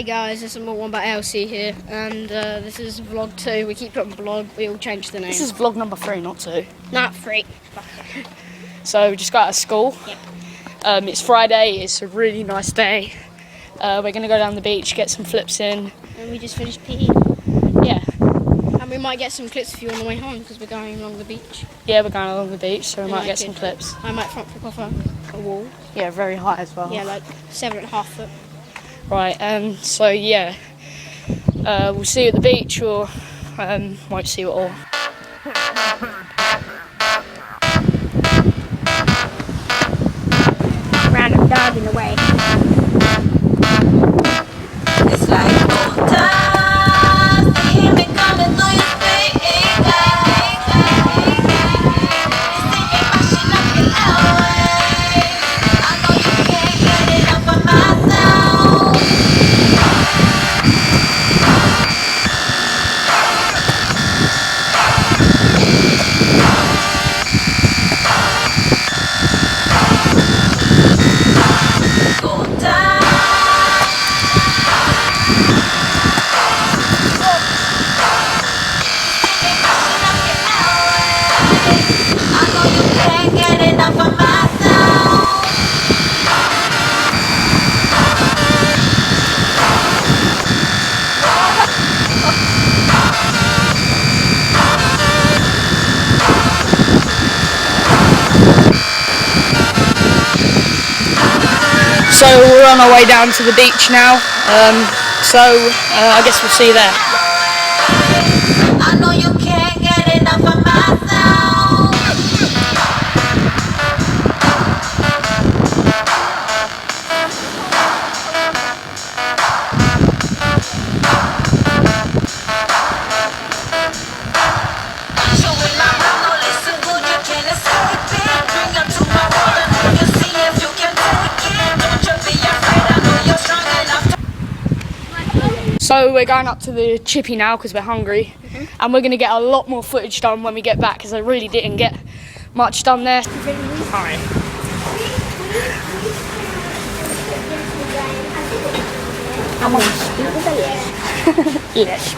Hey guys, this is more one by LC here, and this is vlog 2. We keep putting vlog, we all changed the name. This is vlog number 3, not 2. Not 3. So we just got out of school. Yep. It's Friday, it's a really nice day. We're going to go down the beach, get some flips in. And we just finished PE. Yeah. And we might get some clips for you on the way home, because we're going along the beach. Yeah, we're going along the beach, so we And might I get could- some clips. I might front flip off a wall. Yeah, very high as well. Yeah, like 7.5 foot. Right, so yeah. We'll see you at the beach, or won't see you at all. Random dog in the way. It's like old times, they hear me coming through your speakers. You see me pushing up your airways. I know you can't get enough of my sound. Old times. I know you can't get enough of my sound. So we're on our way down to the beach now. I guess we'll see you there. I know you can't get enough of my sound. Showing my rhyme, no listen good, you can't escape it. Bring up to my world and have you see if you can take it. Don't you be afraid, I know you're strong enough to. So we're going up to the chippy now because we're hungry, and we're going to get a lot more footage done when we get back because I really didn't get much done there. Hi. Yes.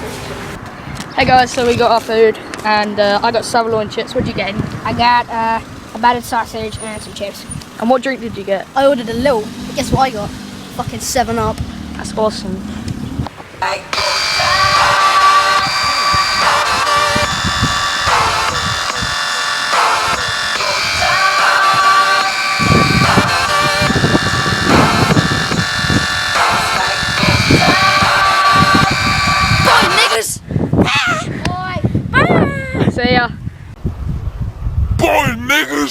Hey guys, so we got our food, and I got sirloin chips. What'd you get? I got a battered sausage and some chips. And what drink did you get? I ordered a little, but guess what I got? Fucking 7-Up. That's awesome. Like See ya. Boy, niggas!